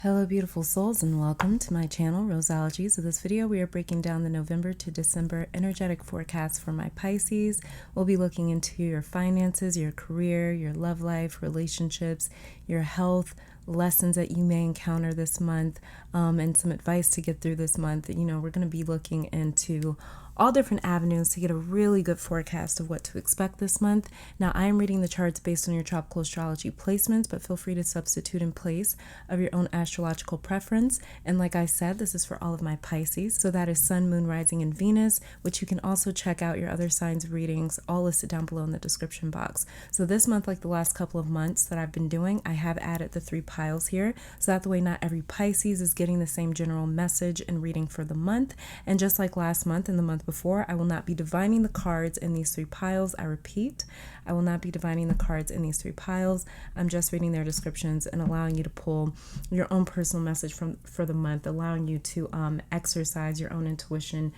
Hello beautiful souls and welcome to my channel Roseology. So this video we are breaking down the November to December energetic forecast for my Pisces. We'll be looking into your finances, your career, your love life, relationships, your health, lessons that you may encounter this month, and some advice to get through this month. We're going to be looking into all different avenues to get a really good forecast of what to expect this month. Now, I am reading the charts based on your tropical astrology placements, but feel free to substitute in place of your own astrological preference. And like I said, this is for all of my Pisces. So that is Sun, Moon, Rising, and Venus, which you can also check out your other signs readings, all listed down below in the description box. So this month, like the last couple of months that I've been doing, I have added the 3 piles here. So that the way not every Pisces is getting the same general message and reading for the month. And just like last month and the month before, I will not be divining the cards in these 3 piles. I repeat, I will not be divining the cards in these 3 piles. I'm just reading their descriptions and allowing you to pull your own personal message for the month, allowing you to exercise your own intuition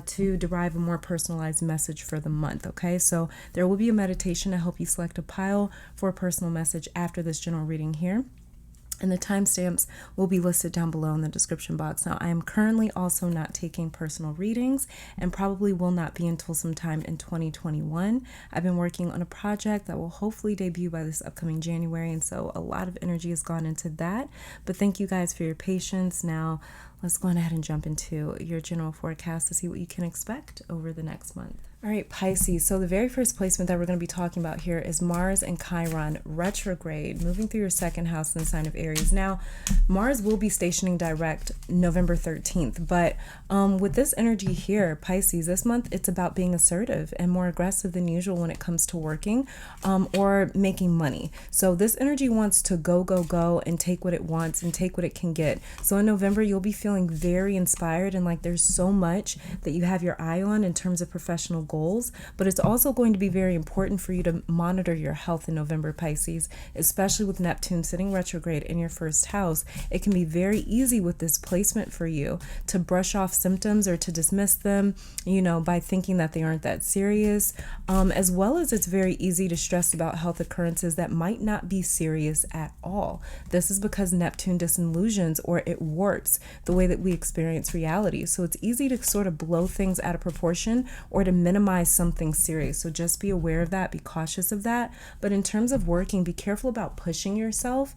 to derive a more personalized message for the month. Okay, so there will be a meditation to help you select a pile for a personal message after this general reading here. And the timestamps will be listed down below in the description box. Now, I am currently also not taking personal readings and probably will not be until sometime in 2021. I've been working on a project that will hopefully debut by this upcoming January, and so a lot of energy has gone into that. But thank you guys for your patience. Now, let's go ahead and jump into your general forecast to see what you can expect over the next month. All right, Pisces. So the very first placement that we're going to be talking about here is Mars and Chiron retrograde, moving through your second house in the sign of Aries. Now, Mars will be stationing direct November 13th, but with this energy here, Pisces, this month, it's about being assertive and more aggressive than usual when it comes to working or making money. So this energy wants to go, and take what it wants and take what it can get. So in November, you'll be feeling very inspired and like there's so much that you have your eye on in terms of professional goals, but it's also going to be very important for you to monitor your health in November, Pisces, especially with Neptune sitting retrograde in your first house. It can be very easy with this placement for you to brush off symptoms or to dismiss them, by thinking that they aren't that serious, as well as it's very easy to stress about health occurrences that might not be serious at all. This is because Neptune disillusions or it warps the way that we experience reality. So it's easy to sort of blow things out of proportion or to minimize something serious. So just be aware of that, be cautious of that. But in terms of working, be careful about pushing yourself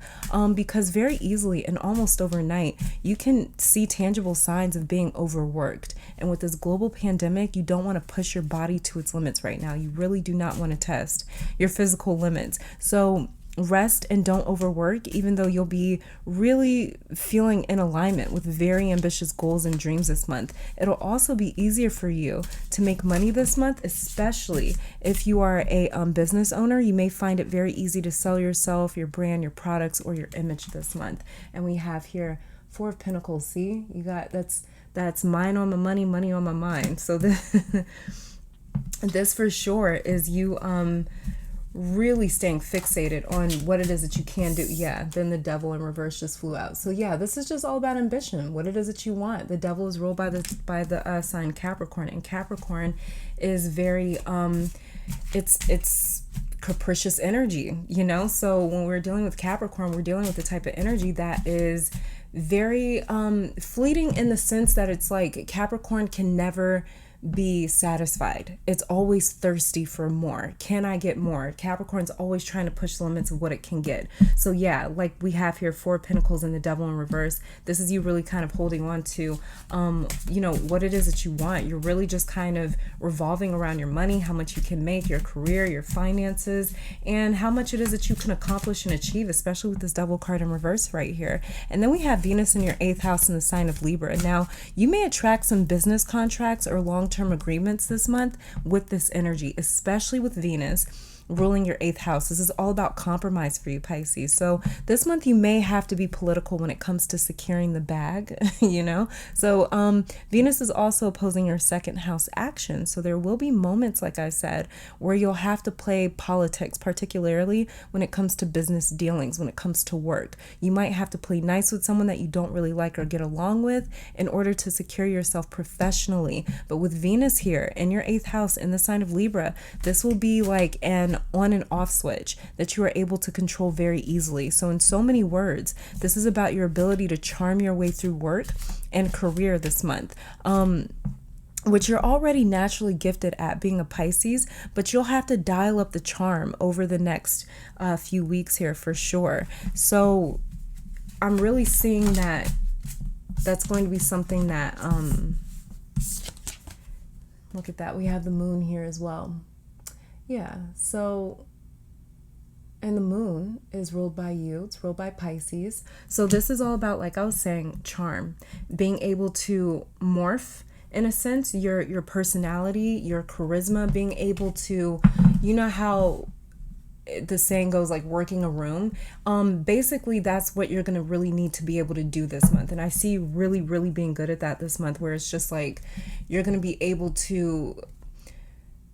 because very easily and almost overnight, you can see tangible signs of being overworked. And with this global pandemic, you don't want to push your body to its limits right now. You really do not want to test your physical limits. So rest and don't overwork, even though you'll be really feeling in alignment with very ambitious goals and dreams this month. It'll also be easier for you to make money this month, especially if you are a business owner. You may find it very easy to sell yourself, your brand, your products, or your image this month. And we have here 4 of Pentacles. See, you got that's mine on my money, money on my mind. So this for sure is you really staying fixated on what it is that you can do. Yeah, then the devil in reverse just flew out. So yeah, this is just all about ambition, what it is that you want. The devil is ruled by the sign Capricorn, and Capricorn is very it's capricious energy, so when we're dealing with Capricorn, we're dealing with the type of energy that is very fleeting, in the sense that it's like Capricorn can never be satisfied. It's always thirsty for more. Can I get more? Capricorn's always trying to push the limits of what it can get. So yeah, like we have here 4 Pentacles and the devil in reverse. This is you really kind of holding on to what it is that you want. You're really just kind of revolving around your money, how much you can make, your career, your finances, and how much it is that you can accomplish and achieve, especially with this devil card in reverse right here. And then we have Venus in your 8th house in the sign of Libra. Now, you may attract some business contracts or long-term agreements this month with this energy, especially with Venus ruling your 8th house. This is all about compromise for you, Pisces. So this month you may have to be political when it comes to securing the bag, So Venus is also opposing your 2nd house action. So there will be moments, like I said, where you'll have to play politics, particularly when it comes to business dealings, when it comes to work. You might have to play nice with someone that you don't really like or get along with in order to secure yourself professionally. But with Venus here in your 8th house in the sign of Libra, this will be like an on and off switch that you are able to control very easily. So in so many words, this is about your ability to charm your way through work and career this month. Which you're already naturally gifted at, being a Pisces, but you'll have to dial up the charm over the next few weeks here for sure. So I'm really seeing that that's going to be something that, look at that, we have the moon here as well. Yeah, so, and the moon is ruled by you, it's ruled by Pisces. So this is all about, like I was saying, charm, being able to morph, in a sense, your personality, your charisma, being able to, you know how the saying goes, like working a room. Basically, that's what you're going to really need to be able to do this month. And I see you really, really being good at that this month, where it's just like you're going to be able to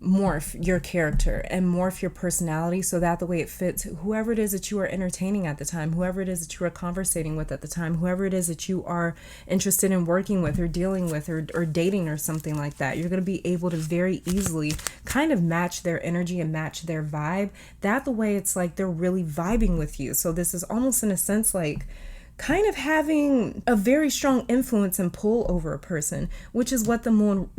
morph your character and morph your personality so that the way it fits whoever it is that you are entertaining at the time, whoever it is that you are conversating with at the time, whoever it is that you are interested in working with or dealing with or dating or something like that. You're going to be able to very easily kind of match their energy and match their vibe. That the way it's like they're really vibing with you. So this is almost in a sense like kind of having a very strong influence and pull over a person, which is what the moon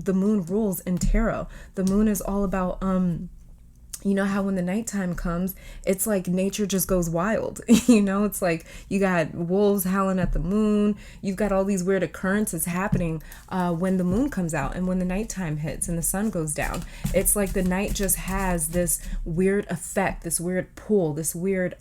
rules in tarot. The moon is all about, you know how when the nighttime comes, it's like nature just goes wild. You know, it's like you got wolves howling at the moon. You've got all these weird occurrences happening when the moon comes out and when the nighttime hits and the sun goes down. It's like the night just has this weird effect, this weird pull, this weird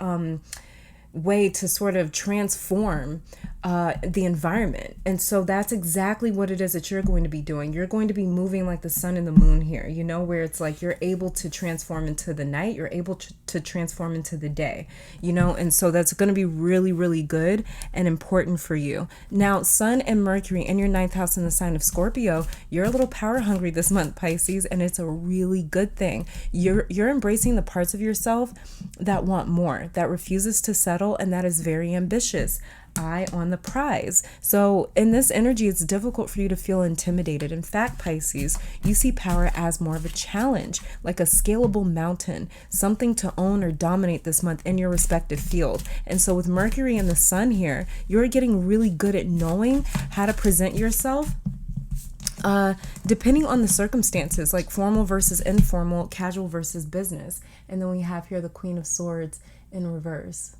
way to sort of transform the environment. And so that's exactly what it is that you're going to be doing. You're going to be moving like the sun and the moon here, you know, where it's like you're able to transform into the night, you're able to transform into the day, you know, and so that's going to be really, really good and important for you. Now, Sun and Mercury in your 9th house in the sign of Scorpio, you're a little power hungry this month, Pisces, and it's a really good thing. You're embracing the parts of yourself that want more, that refuses to settle, and that is very ambitious. Eye on the prize. So in this energy, it's difficult for you to feel intimidated. In fact, Pisces, you see power as more of a challenge, like a scalable mountain, something to own or dominate this month in your respective field. And so with Mercury and the Sun here, you're getting really good at knowing how to present yourself depending on the circumstances, like formal versus informal, casual versus business. And then we have here the Queen of Swords in reverse.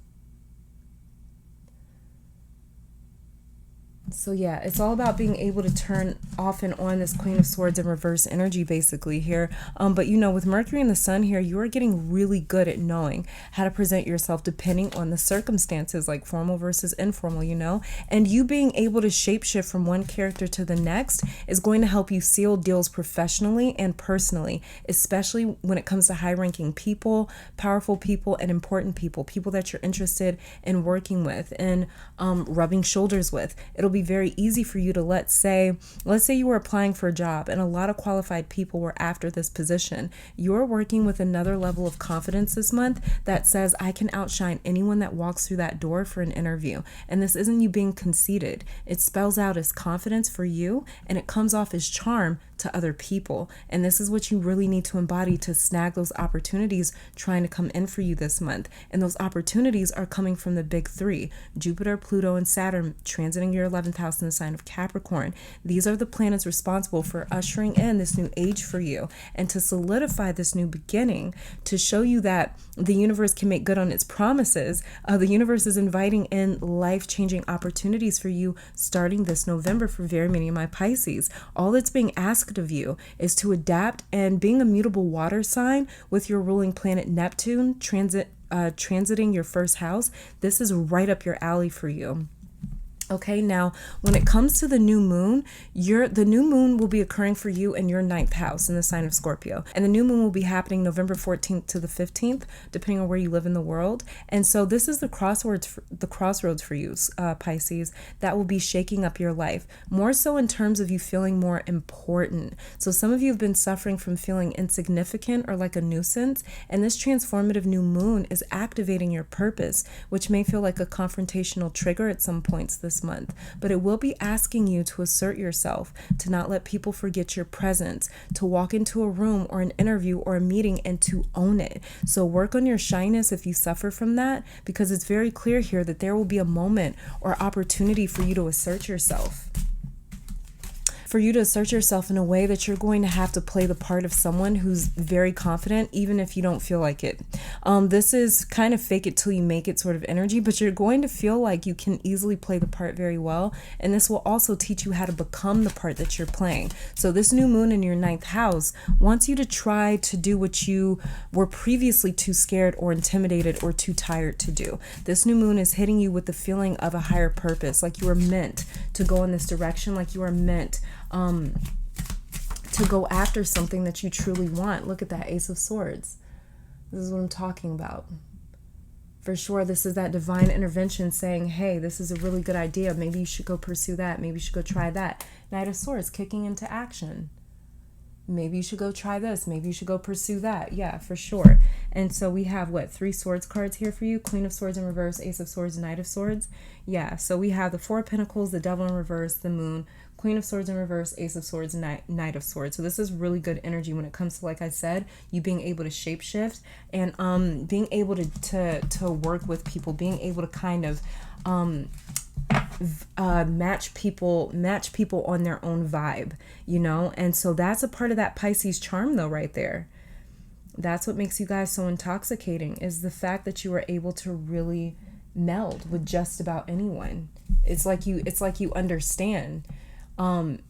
So yeah, it's all about being able to turn off and on this Queen of Swords in reverse energy basically here. But you know, with Mercury and the Sun here, you are getting really good at knowing how to present yourself depending on the circumstances, like formal versus informal, you know, and you being able to shapeshift from one character to the next is going to help you seal deals professionally and personally, especially when it comes to high-ranking people, powerful people, and important people, people that you're interested in working with and rubbing shoulders with. It'll be very easy for you to, let's say you were applying for a job and a lot of qualified people were after this position. You're working with another level of confidence this month that says, I can outshine anyone that walks through that door for an interview. And this isn't you being conceited. It spells out as confidence for you and it comes off as charm to other people. And this is what you really need to embody to snag those opportunities trying to come in for you this month. And those opportunities are coming from the big three: Jupiter, Pluto, and Saturn transiting your 11th house in the sign of Capricorn. These are the planets responsible for ushering in this new age for you and to solidify this new beginning, to show you that the universe can make good on its promises. The universe is inviting in life-changing opportunities for you starting this November for very many of my Pisces. All that's being asked of you is to adapt, and being a mutable water sign with your ruling planet Neptune transiting your first house, this is right up your alley for you. Okay, now when it comes to the new moon, the new moon will be occurring for you in your 9th house in the sign of Scorpio. And the new moon will be happening November 14th to the 15th, depending on where you live in the world. And so this is the crossroads for you, Pisces, that will be shaking up your life, more so in terms of you feeling more important. So some of you have been suffering from feeling insignificant or like a nuisance, and this transformative new moon is activating your purpose, which may feel like a confrontational trigger at some points this this month, but it will be asking you to assert yourself, to not let people forget your presence, to walk into a room or an interview or a meeting and to own it. So work on your shyness if you suffer from that, because it's very clear here that there will be a moment or opportunity for you to assert yourself. For you to assert yourself in a way that you're going to have to play the part of someone who's very confident, even if you don't feel like it. This is kind of fake it till you make it sort of energy, but you're going to feel like you can easily play the part very well. And this will also teach you how to become the part that you're playing. So this new moon in your 9th house wants you to try to do what you were previously too scared or intimidated or too tired to do. This new moon is hitting you with the feeling of a higher purpose, like you are meant to go in this direction, like you are meant to go after something that you truly want. Look at that Ace of Swords. This is what I'm talking about. For sure, this is that divine intervention saying, hey, this is a really good idea. Maybe you should go pursue that. Maybe you should go try that. Knight of Swords, kicking into action. Maybe you should go try this. Maybe you should go pursue that. Yeah, for sure. And so we have, 3 Swords cards here for you. Queen of Swords in reverse, Ace of Swords, Knight of Swords. Yeah, so we have the 4 of Pentacles, the Devil in reverse, the Moon, Queen of Swords in reverse, Ace of Swords, Knight of Swords. So this is really good energy when it comes to, like I said, you being able to shapeshift and being able to work with people, being able to kind of match people on their own vibe, you know. And so that's a part of that Pisces charm though right there. That's what makes you guys so intoxicating, is the fact that you are able to really meld with just about anyone. It's like you understand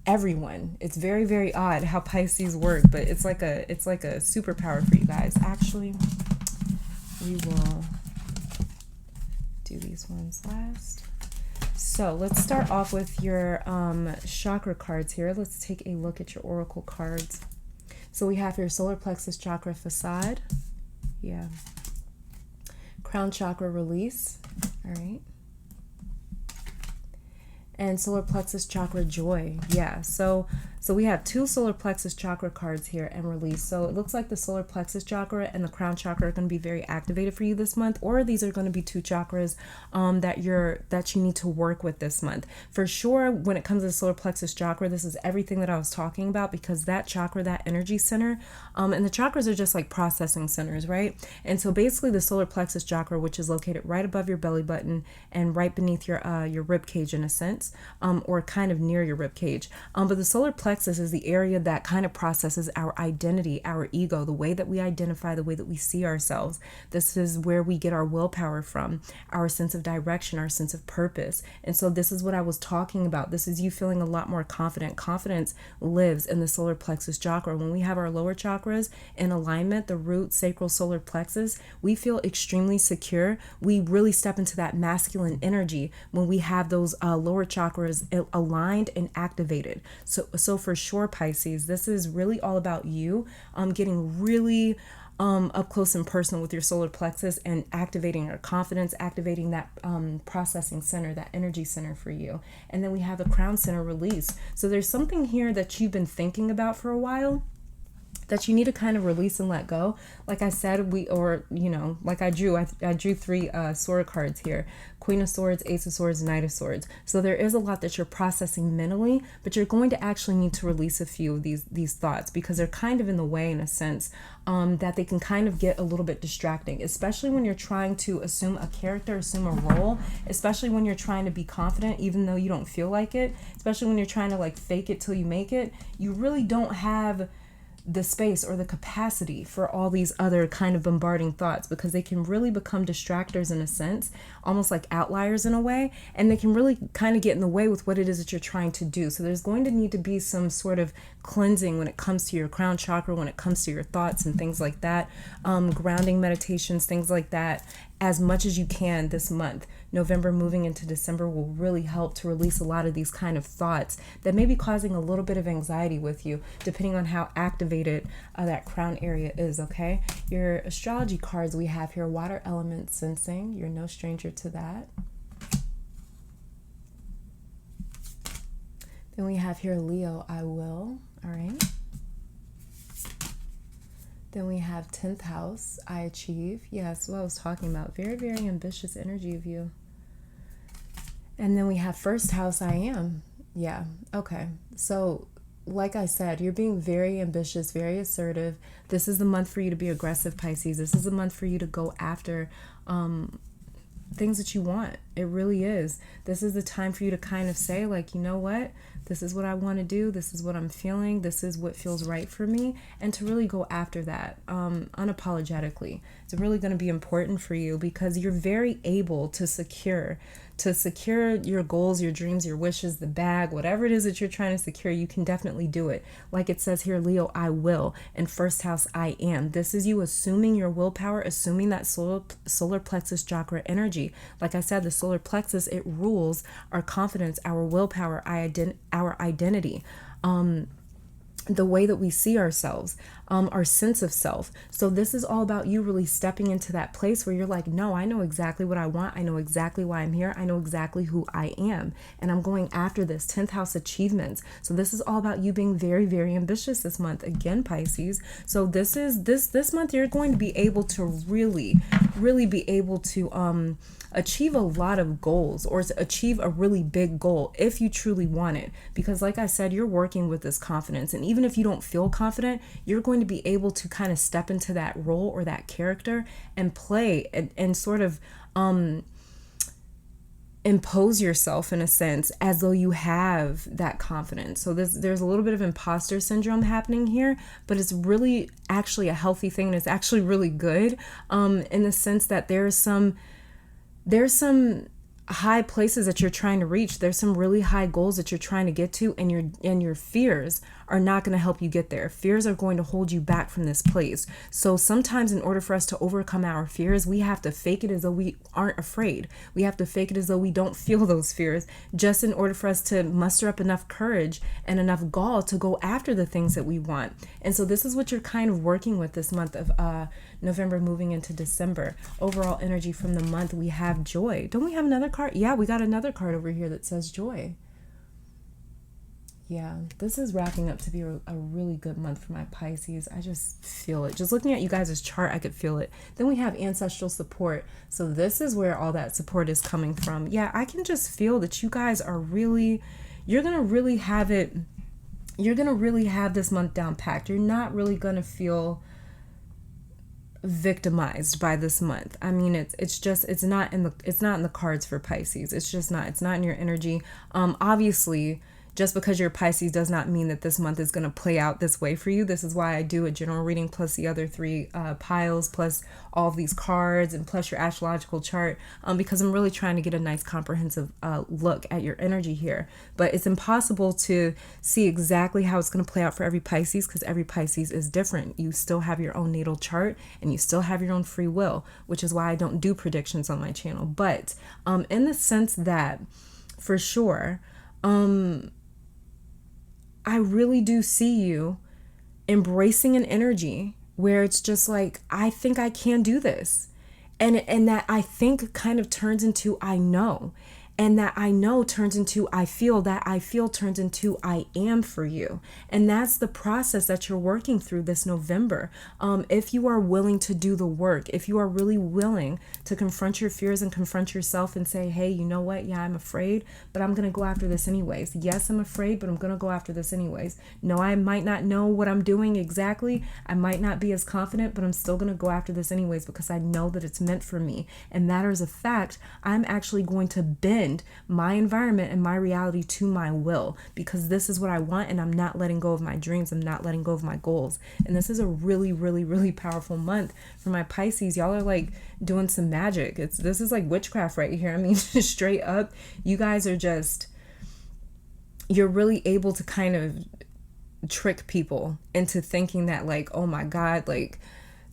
everyone. It's very, very odd how Pisces work, but it's like a superpower for you guys. Actually, we will do these ones last. So let's start off with your chakra cards here. Let's take a look at your oracle cards. So we have your solar plexus chakra facade. Yeah. Crown chakra release. All right. And solar plexus chakra joy. Yeah, so we have 2 solar plexus chakra cards here and release. So it looks like the solar plexus chakra and the crown chakra are going to be very activated for you this month, or these are going to be 2 chakras that you need to work with this month. For sure, when it comes to the solar plexus chakra, this is everything that I was talking about, because that chakra, that energy center, and the chakras are just like processing centers, right? And so basically the solar plexus chakra, which is located right above your belly button and right beneath your rib cage in a sense, or kind of near your rib cage. But the solar plexus is the area that kind of processes our identity, our ego, the way that we identify, the way that we see ourselves. This is where we get our willpower from, our sense of direction, our sense of purpose. And so this is what I was talking about. This is you feeling a lot more confident. Confidence lives in the solar plexus chakra. When we have our lower chakras in alignment, the root, sacral, solar plexus, we feel extremely secure. We really step into that masculine energy when we have those lower chakras aligned and activated. So for sure, Pisces, this is really all about you getting really up close and personal with your solar plexus and activating your confidence, activating that processing center, that energy center for you. And then we have the crown center release. So there's something here that you've been thinking about for a while that you need to kind of release and let go. Like I said, like I drew 3 sword cards here. Queen of Swords, Ace of Swords, Knight of Swords. So there is a lot that you're processing mentally, but you're going to actually need to release a few of these thoughts, because they're kind of in the way in a sense, that they can kind of get a little bit distracting, especially when you're trying to assume a character, assume a role, especially when you're trying to be confident even though you don't feel like it, especially when you're trying to like fake it till you make it. You really don't have the space or the capacity for all these other kind of bombarding thoughts, because they can really become distractors in a sense, almost like outliers in a way, and they can really kind of get in the way with what it is that you're trying to do. So there's going to need to be some sort of cleansing when it comes to your crown chakra, when it comes to your thoughts and things like that, grounding meditations, things like that, as much as you can this month. November moving into December will really help to release a lot of these kind of thoughts that may be causing a little bit of anxiety with you, depending on how activated that crown area is, okay? Your astrology cards we have here, water element sensing. You're no stranger to that. Then we have here Leo, I will. All right. Then we have 10th house, I achieve. Yes, what I was talking about. Very, very ambitious energy of you. And then we have first house, I am. Yeah, okay. So like I said, you're being very ambitious, very assertive. This is the month for you to be aggressive, Pisces. This is the month for you to go after things that you want. It really is. This is the time for you to kind of say, like, you know what? This is what I want to do. This is what I'm feeling. This is what feels right for me. And to really go after that unapologetically. It's really going to be important for you because you're very able to secure your goals, your dreams, your wishes, the bag, whatever it is that you're trying to secure. You can definitely do it. Like it says here, Leo, I will. And first house, I am. This is you assuming your willpower, assuming that solar plexus chakra energy. Like I said, the solar plexus, it rules our confidence, our willpower, our identity, the way that we see ourselves, our sense of self. So this is all about you really stepping into that place where you're like, no, I know exactly what I want. I know exactly why I'm here. I know exactly who I am. And I'm going after this 10th house achievements. So this is all about you being very, very ambitious this month. Again, Pisces. So this month, you're going to be able to really be able to, achieve a lot of goals or to achieve a really big goal if you truly want it. Because like I said, you're working with this confidence. And even if you don't feel confident, you're going to be able to kind of step into that role or that character and play and sort of impose yourself in a sense as though you have that confidence. So there's a little bit of imposter syndrome happening here, but it's really actually a healthy thing. And it's actually really good in the sense that there's some high places that you're trying to reach. There's some really high goals that you're trying to get to, and your fears are not going to help you get there. Fears are going to hold you back from this place. So sometimes in order for us to overcome our fears, we have to fake it as though we aren't afraid. We have to fake it as though we don't feel those fears, just in order for us to muster up enough courage and enough gall to go after the things that we want. And so this is what you're kind of working with this month of November moving into December. Overall energy from the month, we have joy. Don't we have another card? Yeah, we got another card over here that says joy. Yeah, this is wrapping up to be a really good month for my Pisces. I just feel it. Just looking at you guys' chart, I could feel it. Then we have ancestral support. So this is where all that support is coming from. Yeah, I can just feel that you guys are really, you're going to really have it. You're going to really have this month down packed. You're not really going to feel victimized by this month. I mean, it's not in the cards for Pisces. It's not in your energy. Obviously, just because you're Pisces does not mean that this month is going to play out this way for you. This is why I do a general reading plus the other three piles plus all of these cards and plus your astrological chart, because I'm really trying to get a nice comprehensive look at your energy here. But it's impossible to see exactly how it's going to play out for every Pisces because every Pisces is different. You still have your own natal chart and you still have your own free will, which is why I don't do predictions on my channel. But in the sense that for sure, I really do see you embracing an energy where it's just like, I think I can do this. And that I think kind of turns into I know. And that I know turns into I feel, that I feel turns into I am for you. And that's the process that you're working through this November. If you are willing to do the work, if you are really willing to confront your fears and confront yourself and say, hey, you know what? Yeah, I'm afraid, but I'm going to go after this anyways. Yes, I'm afraid, but I'm going to go after this anyways. No, I might not know what I'm doing exactly. I might not be as confident, but I'm still going to go after this anyways because I know that it's meant for me. And matter of fact, I'm actually going to bend my environment and my reality to my will because this is what I want and I'm not letting go of my dreams. I'm not letting go of my goals. And this is a really, really, really powerful month for my Pisces. Y'all are like doing some magic. This is like witchcraft right here. I mean, straight up, you guys are you're really able to kind of trick people into thinking that like, oh my God, like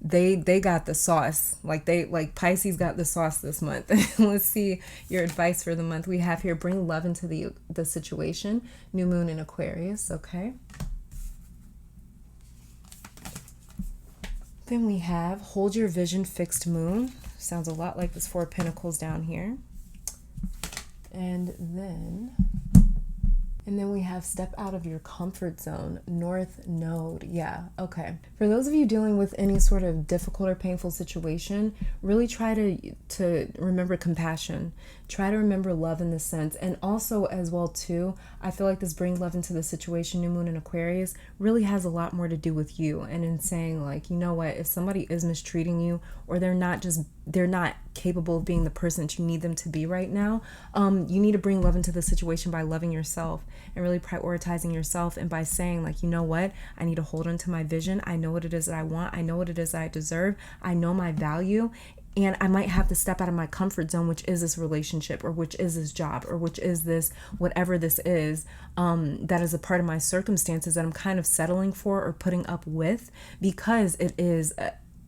they got the sauce. Like Pisces got the sauce this month. Let's see your advice for the month we have here. Bring love into the situation. New moon in Aquarius. Okay. Then we have hold your vision, fixed moon. Sounds a lot like this Four of Pentacles down here. And then And then we have step out of your comfort zone, North Node. Yeah, okay. For those of you dealing with any sort of difficult or painful situation, really try to remember compassion. Try to remember love in this sense. And also as well too, I feel like this bring love into the situation, new moon in Aquarius, really has a lot more to do with you. And in saying like, you know what, if somebody is mistreating you, or they're not capable of being the person that you need them to be right now, you need to bring love into the situation by loving yourself and really prioritizing yourself, and by saying like, you know what, I need to hold on to my vision. I know what it is that I want. I know what it is that I deserve. I know my value. And I might have to step out of my comfort zone, which is this relationship, or which is this job, or which is this, whatever this is, that is a part of my circumstances that I'm kind of settling for or putting up with, because it is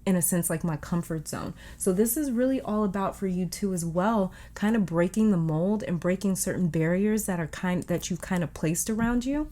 in a sense like my comfort zone. So this is really all about for you too as well, kind of breaking the mold and breaking certain barriers that you've kind of placed around you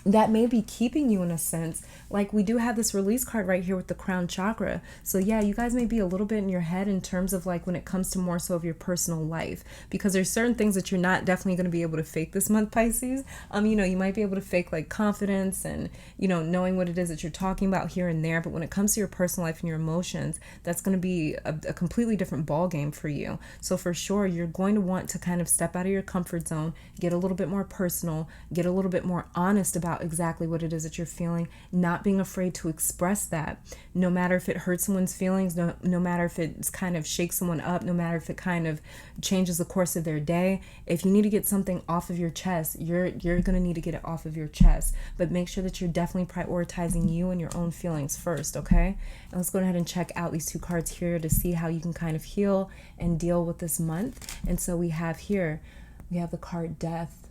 that may be keeping you in a sense. Like we do have this release card right here with the crown chakra. So yeah, you guys may be a little bit in your head in terms of like when it comes to more so of your personal life, because there's certain things that you're not definitely going to be able to fake this month, Pisces. You might be able to fake like confidence and, knowing what it is that you're talking about here and there. But when it comes to your personal life and your emotions, that's going to be a completely different ball game for you. So for sure, you're going to want to kind of step out of your comfort zone, get a little bit more personal, get a little bit more honest about exactly what it is that you're feeling, not being afraid to express that, no matter if it hurts someone's feelings, no matter if it's kind of shakes someone up, no matter if it kind of changes the course of their day. If you need to get something off of your chest, you're going to need to get it off of your chest, but make sure that you're definitely prioritizing you and your own feelings first, okay? And let's go ahead and check out these two cards here to see how you can kind of heal and deal with this month. And so we have the card Death.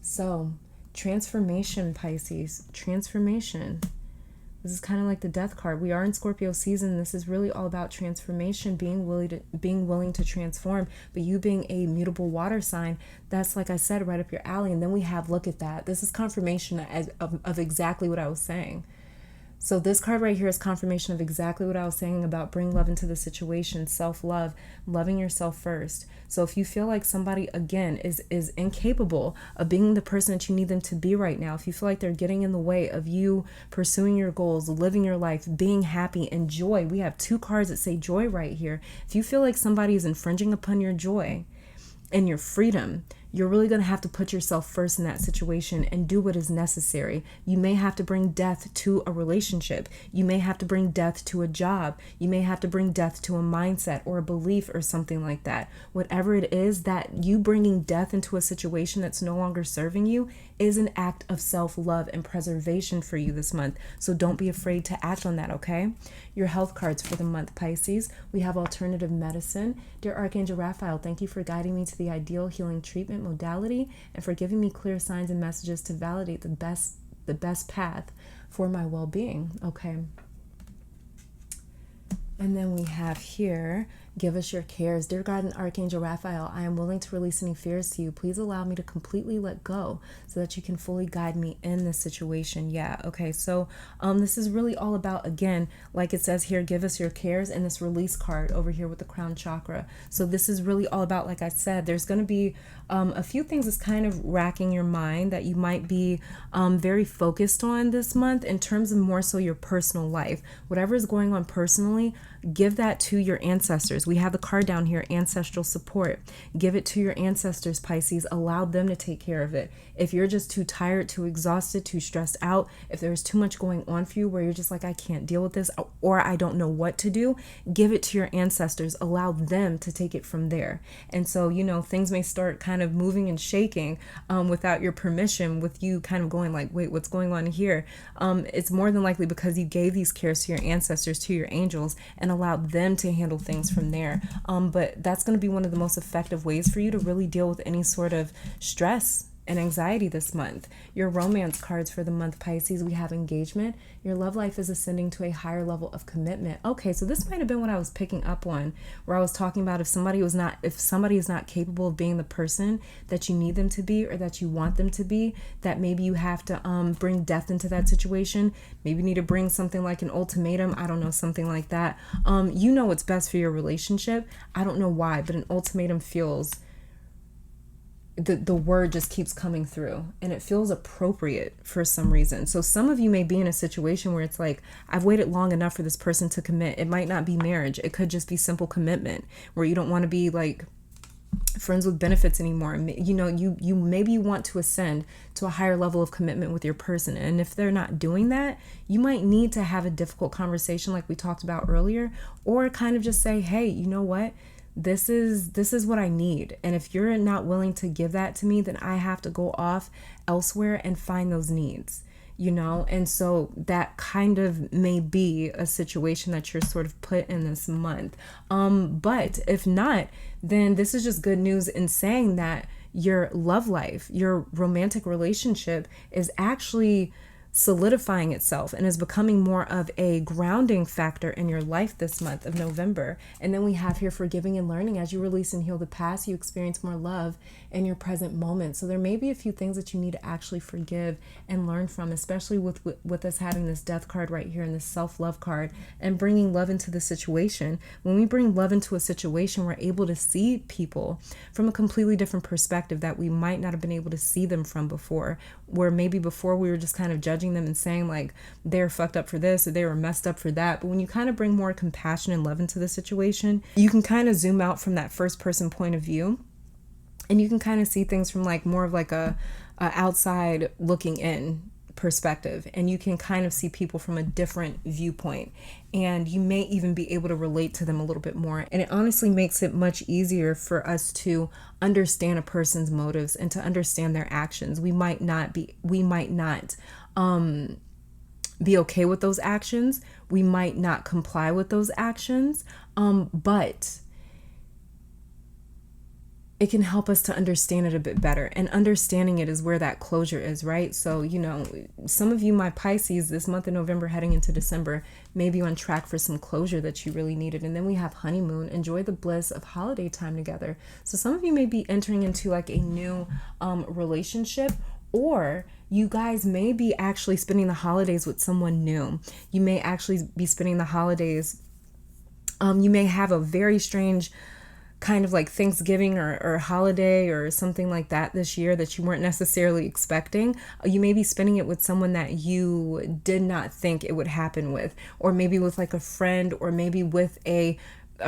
So transformation, Pisces, transformation. This is kind of like the Death card. We are in Scorpio season. This is really all about transformation, being willing to transform. But you being a mutable water sign, that's, like I said, right up your alley. And then we have, look at that. This is confirmation of exactly what I was saying. So this card right here is confirmation of exactly what I was saying about bring love into the situation, self-love, loving yourself first. So if you feel like somebody, again, is incapable of being the person that you need them to be right now, if you feel like they're getting in the way of you pursuing your goals, living your life, being happy, and joy, we have two cards that say joy right here. If you feel like somebody is infringing upon your joy and your freedom, you're really going to have to put yourself first in that situation and do what is necessary. You may have to bring death to a relationship. You may have to bring death to a job. You may have to bring death to a mindset or a belief or something like that. Whatever it is, that you bringing death into a situation that's no longer serving you is an act of self-love and preservation for you this month. So don't be afraid to act on that, okay? Your health cards for the month, Pisces. We have alternative medicine. Dear Archangel Raphael, thank you for guiding me to the ideal healing treatment modality and for giving me clear signs and messages to validate the best path for my well-being. Okay. And then we have here, give us your cares. Dear God and Archangel Raphael, I am willing to release any fears to you. Please allow me to completely let go so that you can fully guide me in this situation. Yeah, okay. So this is really all about, again, like it says here, give us your cares, and this release card over here with the crown chakra. So this is really all about, like I said, there's going to be a few things that's kind of racking your mind that you might be very focused on this month in terms of more so your personal life. Whatever is going on personally, give that to your ancestors. We have the card down here, ancestral support. Give it to your ancestors, Pisces. Allow them to take care of it. If you're just too tired, too exhausted, too stressed out, if there's too much going on for you where you're just like, I can't deal with this, or I don't know what to do, give it to your ancestors. Allow them to take it from there. And so, things may start kind of moving and shaking without your permission, with you kind of going like, wait, what's going on here? It's more than likely because you gave these cares to your ancestors, to your angels, and allowed them to handle things from there. But that's going to be one of the most effective ways for you to really deal with any sort of stress and anxiety this month. Your romance cards for the month, Pisces, we have engagement. Your love life is ascending to a higher level of commitment. Okay, so this might have been what I was picking up on, where I was talking about if somebody is not capable of being the person that you need them to be or that you want them to be, that maybe you have to bring death into that situation. Maybe you need to bring something like an ultimatum. I don't know, something like that. You know what's best for your relationship. I don't know why, but an ultimatum feels the word just keeps coming through, and it feels appropriate for some reason. So some of you may be in a situation where it's like, I've waited long enough for this person to commit. It might not be marriage. It could just be simple commitment where you don't want to be like friends with benefits anymore. You know, you maybe want to ascend to a higher level of commitment with your person. And if they're not doing that, you might need to have a difficult conversation like we talked about earlier, or kind of just say, hey, you know what? This is what I need. And if you're not willing to give that to me, then I have to go off elsewhere and find those needs. You know, and so that kind of may be a situation that you're sort of put in this month. But if not, then this is just good news in saying that your love life, your romantic relationship is actually solidifying itself and is becoming more of a grounding factor in your life this month of November. And then we have here forgiving and learning. As you release and heal the past, you experience more love in your present moment. So there may be a few things that you need to actually forgive and learn from, especially with us having this death card right here and this self-love card and bringing love into the situation. When we bring love into a situation, we're able to see people from a completely different perspective that we might not have been able to see them from before, where maybe before we were just kind of judging them and saying like they're fucked up for this or they were messed up for that. But when you kind of bring more compassion and love into the situation, you can kind of zoom out from that first person point of view, and you can kind of see things from like more of like a outside looking in perspective, and you can kind of see people from a different viewpoint, and you may even be able to relate to them a little bit more. And it honestly makes it much easier for us to understand a person's motives and to understand their actions. We might not be okay with those actions. We might not comply with those actions, but it can help us to understand it a bit better. And understanding it is where that closure is, right? So, you know, some of you, my Pisces, this month of November heading into December, may be on track for some closure that you really needed. And then we have honeymoon, enjoy the bliss of holiday time together. So some of you may be entering into like a new relationship, or you guys may be actually spending the holidays with someone new. You may actually be spending the holidays. You may have a very strange kind of like Thanksgiving or holiday or something like that this year that you weren't necessarily expecting. You may be spending it with someone that you did not think it would happen with, or maybe with like a friend, or maybe with a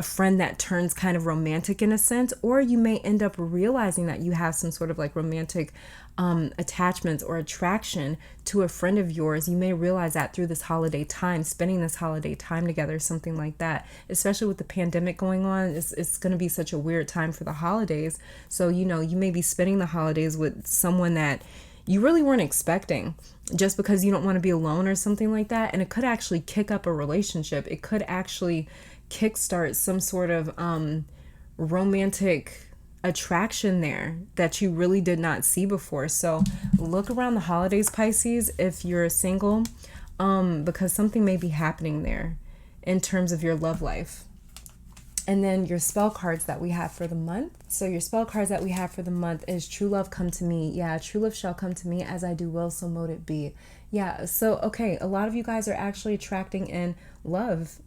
friend that turns kind of romantic in a sense, or you may end up realizing that you have some sort of like romantic attachments or attraction to a friend of yours. You may realize that through this holiday time, spending this holiday time together, something like that. Especially with the pandemic going on, it's going to be such a weird time for the holidays. So, you know, you may be spending the holidays with someone that you really weren't expecting, just because you don't want to be alone or something like that. And it could actually kick up a relationship. It could actually kickstart some sort of romantic attraction there that you really did not see before. So look around the holidays, Pisces, if you're single, because something may be happening there in terms of your love life. And then your spell cards that we have for the month. So your spell cards that we have for the month is true love come to me. Yeah, true love shall come to me, as I do will, so mote it be. Yeah, so okay, a lot of you guys are actually attracting in love.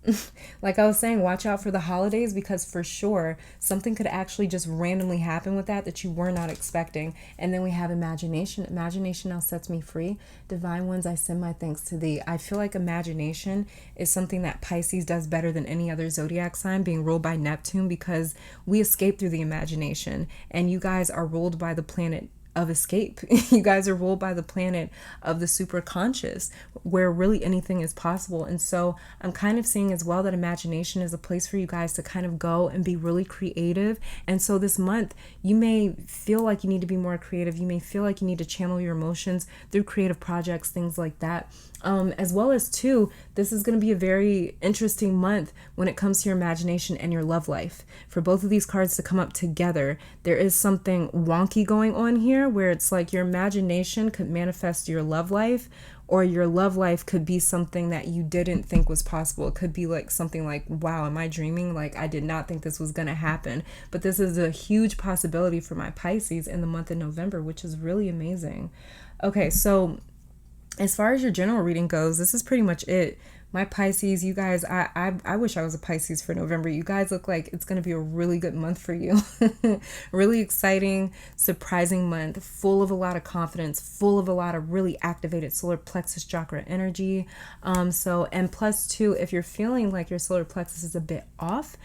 Like I was saying, watch out for the holidays, because for sure something could actually just randomly happen with that you were not expecting. And then we have imagination. Imagination now sets me free. Divine ones, I send my thanks to thee. I feel like imagination is something that Pisces does better than any other zodiac sign, being ruled by Neptune, because we escape through the imagination, and you guys are ruled by the planet of escape. You guys are ruled by the planet of the super conscious, where really anything is possible. And so I'm kind of seeing as well that imagination is a place for you guys to kind of go and be really creative. And so this month, you may feel like you need to be more creative. You may feel like you need to channel your emotions through creative projects, things like that. As well as too, this is going to be a very interesting month when it comes to your imagination and your love life. For both of these cards to come up together, there is something wonky going on here, where it's like your imagination could manifest your love life, or your love life could be something that you didn't think was possible. It could be like something like, wow, am I dreaming? Like, I did not think this was going to happen. But this is a huge possibility for my Pisces in the month of November, which is really amazing. Okay, so as far as your general reading goes, this is pretty much it My Pisces, you guys, I wish I was a Pisces for November. You guys look like it's going to be a really good month for you. Really exciting, surprising month, full of a lot of confidence, full of a lot of really activated solar plexus chakra energy. And plus two, if you're feeling like your solar plexus is a bit off,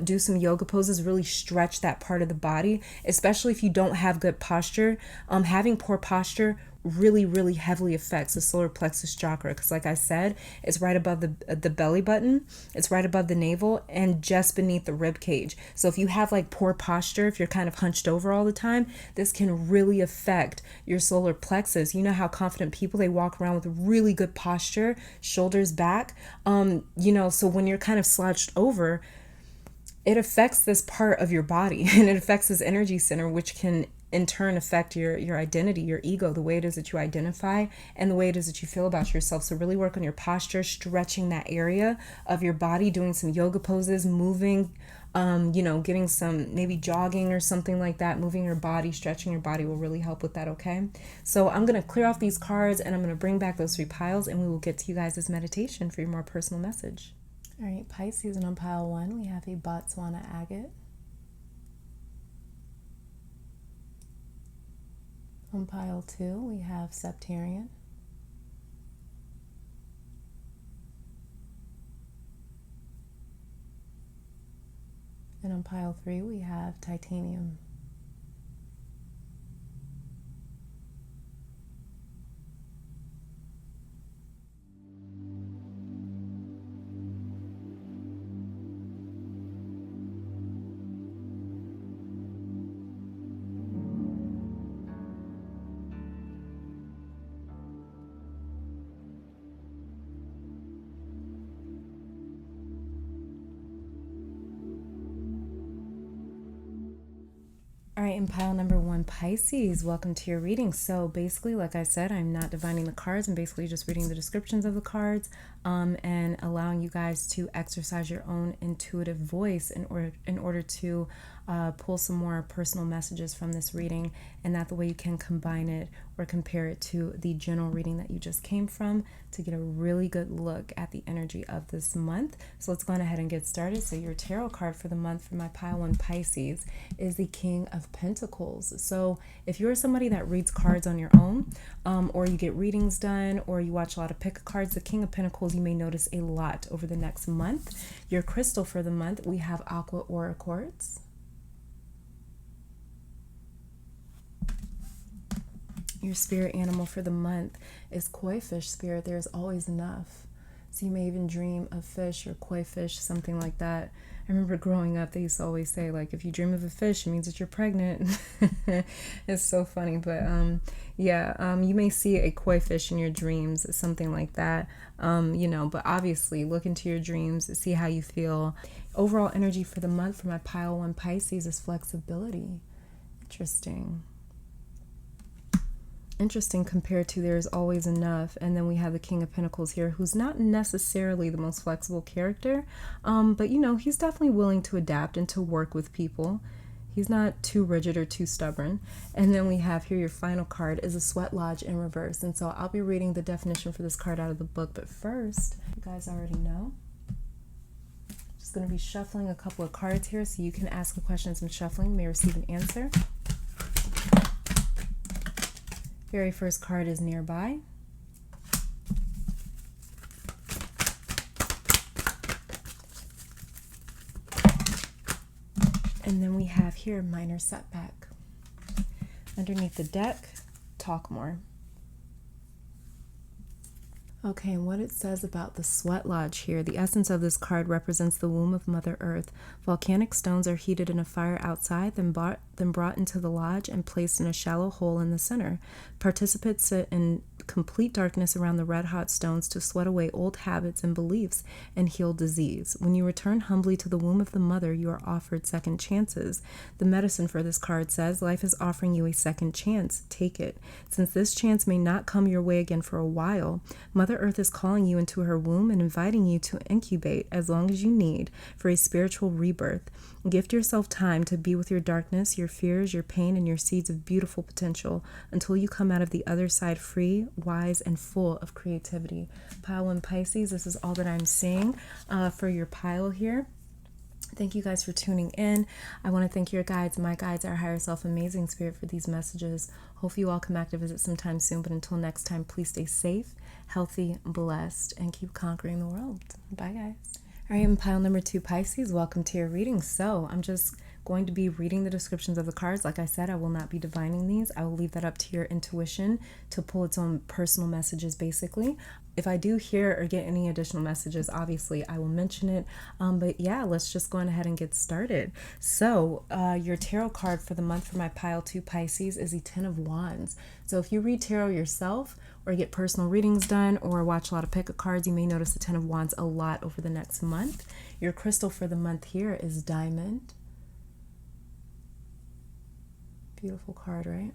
do some yoga poses, really stretch that part of the body, especially if you don't have good posture. Having poor posture really heavily affects the solar plexus chakra, because like I said, it's right above the belly button, it's right above the navel, and just beneath the rib cage. So if you have like poor posture, if you're kind of hunched over all the time, this can really affect your solar plexus. You know how confident people, they walk around with really good posture, shoulders back, so when you're kind of slouched over, it affects this part of your body, and it affects this energy center, which can in turn affect your identity, your ego, the way it is that you identify, and the way it is that you feel about yourself. So really work on your posture, stretching that area of your body, doing some yoga poses, moving, getting some, maybe jogging or something like that, moving your body, stretching your body will really help with that, okay? So I'm going to clear off these cards, and I'm going to bring back those 3 piles, and we will get to you guys' meditation for your more personal message. All right, Pisces, and on pile 1, we have a Botswana agate. On pile 2, we have Septarian. And on pile 3, we have Titanium. All right, in pile number 1, Pisces, welcome to your reading. So basically, like I said, I'm not divining the cards. I'm basically just reading the descriptions of the cards, and allowing you guys to exercise your own intuitive voice in order to pull some more personal messages from this reading, and that the way you can combine it or compare it to the general reading that you just came from to get a really good look at the energy of this month. So let's go on ahead and get started. So your tarot card for the month for my pile 1 Pisces is the King of Pentacles. So if you're somebody that reads cards on your own, or you get readings done, or you watch a lot of pick cards, the King of Pentacles you may notice a lot over the next month. Your crystal for the month, we have Aqua Aura Quartz. Your spirit animal for the month is koi fish spirit. There's always enough. So you may even dream of fish or koi fish, something like that. I remember growing up, they used to always say, like, if you dream of a fish, it means that you're pregnant. It's so funny. But you may see a koi fish in your dreams, something like that. But obviously look into your dreams, see how you feel. Overall energy for the month for my pile 1 Pisces is flexibility. Interesting compared to there's always enough. And then we have the King of Pentacles here, who's not necessarily the most flexible character, but he's definitely willing to adapt and to work with people. He's not too rigid or too stubborn. And then we have here, your final card is a Sweat Lodge in reverse. And so I'll be reading the definition for this card out of the book, but first, you guys already know, just going to be shuffling a couple of cards here so you can ask the questions I'm shuffling, you may receive an answer. Very first card is Nearby. And then we have here Minor Setback. Underneath the deck, Talk More. Okay, and what it says about the Sweat Lodge here. The essence of this card represents the womb of Mother Earth. Volcanic stones are heated in a fire outside, then brought into the lodge and placed in a shallow hole in the center. Participants sit in complete darkness around the red-hot stones to sweat away old habits and beliefs and heal disease. When you return humbly to the womb of the mother, you are offered second chances. The medicine for this card says, life is offering you a second chance. Take it. Since this chance may not come your way again for a while, Mother Earth is calling you into her womb and inviting you to incubate as long as you need for a spiritual rebirth. Gift yourself time to be with your darkness, your your fears, your pain, and your seeds of beautiful potential until you come out of the other side free, wise, and full of creativity. Pile 1 Pisces, this is all that I'm seeing for your pile here. Thank you guys for tuning in. I want to thank your guides, my guides, our higher self, amazing spirit for these messages. Hopefully you all come back to visit sometime soon. But until next time, please stay safe, healthy, blessed, and keep conquering the world. Bye, guys. All right, in pile number 2, Pisces, welcome to your reading. So I'm just going to be reading the descriptions of the cards. Like I said, I will not be divining these. I will leave that up to your intuition to pull its own personal messages, basically. If I do hear or get any additional messages, obviously I will mention it. But yeah, let's just go ahead and get started. So your tarot card for the month for my pile 2 Pisces is the 10 of Wands. So if you read tarot yourself or get personal readings done or watch a lot of pick-up cards, you may notice the 10 of Wands a lot over the next month. Your crystal for the month here is diamond. Beautiful card, right?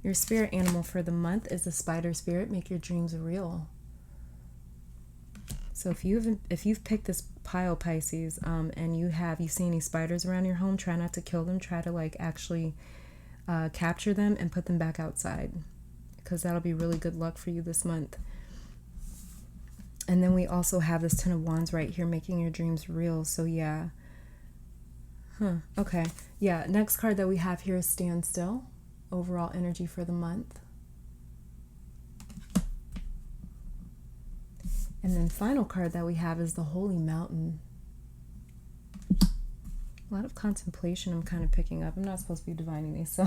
Your spirit animal for the month is the spider spirit. Make your dreams real. So if you've picked this pile, Pisces, and you see any spiders around your home, try not to kill them. Try to actually capture them and put them back outside, because that'll be really good luck for you this month. And then we also have this 10 of Wands right here, making your dreams real. So yeah. Okay. Yeah, next card that we have here is standstill. Overall energy for the month. And then final card that we have is the Holy Mountain. A lot of contemplation I'm kind of picking up. I'm not supposed to be divining these, so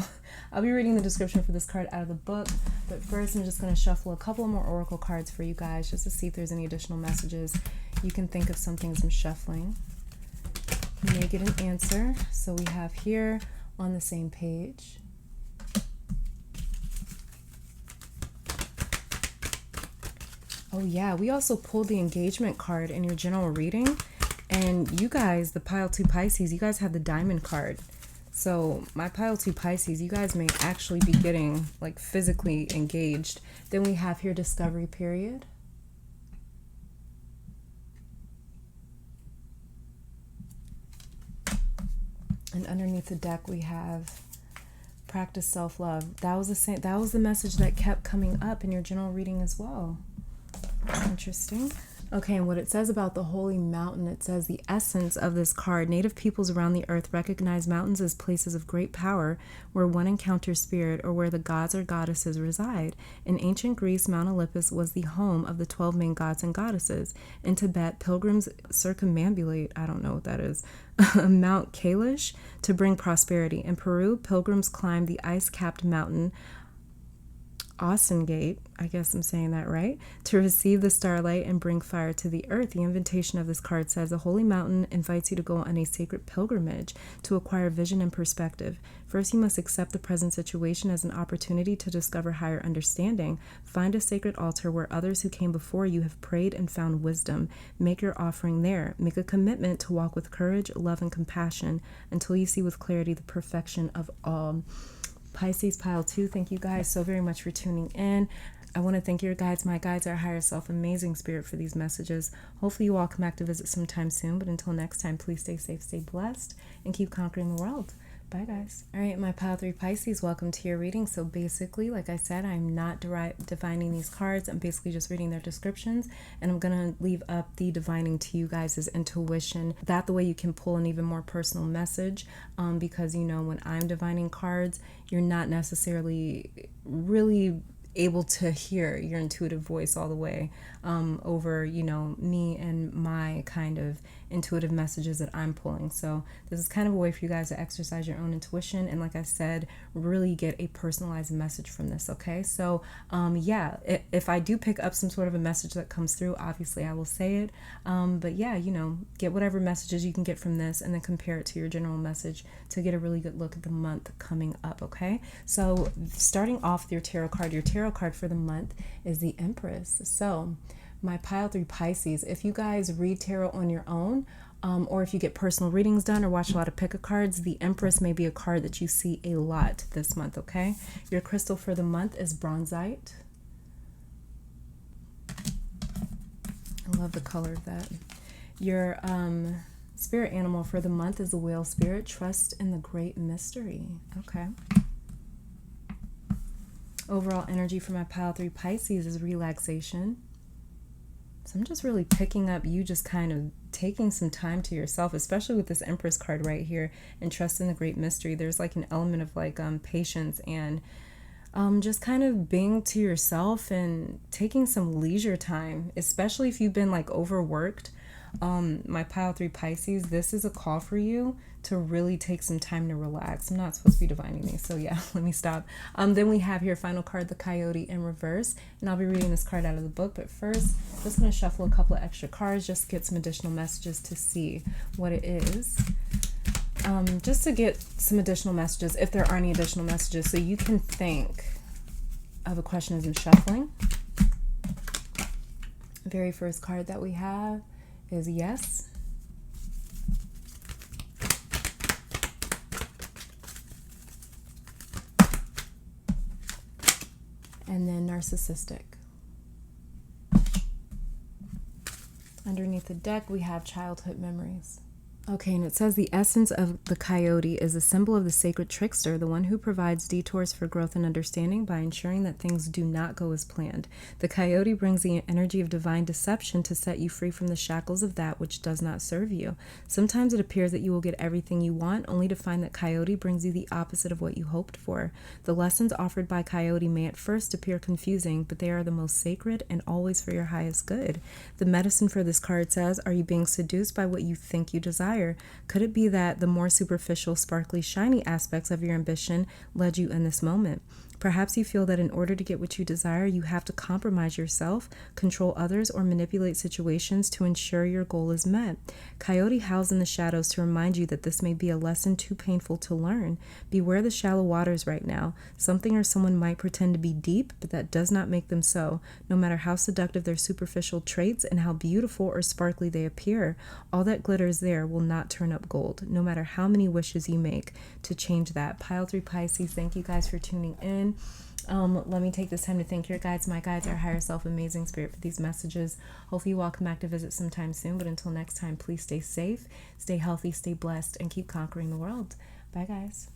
I'll be reading the description for this card out of the book. But first, I'm just going to shuffle a couple more oracle cards for you guys, just to see if there's any additional messages you can think of. Some things I'm shuffling. You may get an answer. So we have here on the same page. Oh yeah, we also pulled the engagement card in your general reading. And you guys, the pile 2 Pisces, you guys have the diamond card. So my pile 2 Pisces, you guys may actually be getting physically engaged. Then we have here discovery period. And underneath the deck we have practice self-love. That was the message that kept coming up in your general reading as well. Interesting. Okay, and what it says about the Holy Mountain, it says the essence of this card. Native peoples around the earth recognize mountains as places of great power where one encounters spirit or where the gods or goddesses reside. In ancient Greece, Mount Olympus was the home of the 12 main gods and goddesses. In Tibet, pilgrims circumambulate, I don't know what that is, Mount Kailash to bring prosperity. In Peru, pilgrims climb the ice-capped mountain Gate, I guess I'm saying that right, to receive the starlight and bring fire to the earth. The invitation of this card says the Holy Mountain invites you to go on a sacred pilgrimage to acquire vision and perspective. First, you must accept the present situation as an opportunity to discover higher understanding. Find a sacred altar where others who came before you have prayed and found wisdom. Make your offering there. Make a commitment to walk with courage, love, and compassion until you see with clarity the perfection of all. Pisces pile 2, thank you guys so very much for tuning in. I want to thank your guides, my guides, our higher self, amazing spirit for these messages. Hopefully you all come back to visit sometime soon. But until next time, please stay safe, stay blessed, and keep conquering the world. Bye, guys. All right, my pile 3 Pisces, welcome to your reading. So basically, like I said, I'm not divining these cards. I'm basically just reading their descriptions, and I'm going to leave up the divining to you guys' intuition. That the way you can pull an even more personal message, because, when I'm divining cards, you're not necessarily really able to hear your intuitive voice all the way over, me and my kind of intuitive messages that I'm pulling. So this is kind of a way for you guys to exercise your own intuition and, like I said, really get a personalized message from this. Okay, so yeah, if I do pick up some sort of a message that comes through, obviously I will say it, but yeah, get whatever messages you can get from this and then compare it to your general message to get a really good look at the month coming up. Okay, so starting off with your tarot card for the month is the Empress. So my pile 3 Pisces, if you guys read tarot on your own, or if you get personal readings done or watch a lot of pick-up cards, the Empress may be a card that you see a lot this month, okay? Your crystal for the month is bronzite. I love the color of that. Your Spirit animal for the month is the whale spirit. Trust in the great mystery. Okay. Overall energy for my pile 3 Pisces is relaxation. So I'm just really picking up you just kind of taking some time to yourself, especially with this Empress card right here, and trust in the great mystery. There's like an element of like patience and just kind of being to yourself and taking some leisure time, especially if you've been like overworked. My pile 3 Pisces, this is a call for you to really take some time to relax. I'm not supposed to be divining these, so yeah, let me stop. Then we have here final card, the Coyote in reverse, and I'll be reading this card out of the book, but first just going to shuffle a couple of extra cards just to get some additional messages to see what it is. Just to get some additional messages, if there are any additional messages, so you can think of a question as in shuffling. The very first card that we have is yes. And then narcissistic. Underneath the deck, we have childhood memories. Okay, and it says the essence of the coyote is a symbol of the sacred trickster, the one who provides detours for growth and understanding by ensuring that things do not go as planned. The coyote brings the energy of divine deception to set you free from the shackles of that which does not serve you. Sometimes it appears that you will get everything you want, only to find that coyote brings you the opposite of what you hoped for. The lessons offered by coyote may at first appear confusing, but they are the most sacred and always for your highest good. The medicine for this card says, are you being seduced by what you think you desire? Could it be that the more superficial, sparkly, shiny aspects of your ambition led you in this moment? Perhaps you feel that in order to get what you desire, you have to compromise yourself, control others, or manipulate situations to ensure your goal is met. Coyote howls in the shadows to remind you that this may be a lesson too painful to learn. Beware the shallow waters right now. Something or someone might pretend to be deep, but that does not make them so. No matter how seductive their superficial traits and how beautiful or sparkly they appear, all that glitters there will not turn up gold, no matter how many wishes you make to change that. Pile 3 Pisces, thank you guys for tuning in. Let me take this time to thank your guides, my guides, our higher self, amazing spirit, for these messages. Hopefully you all come back to visit sometime soon, but until next time, please stay safe, stay healthy, stay blessed, and keep conquering the world. Bye guys.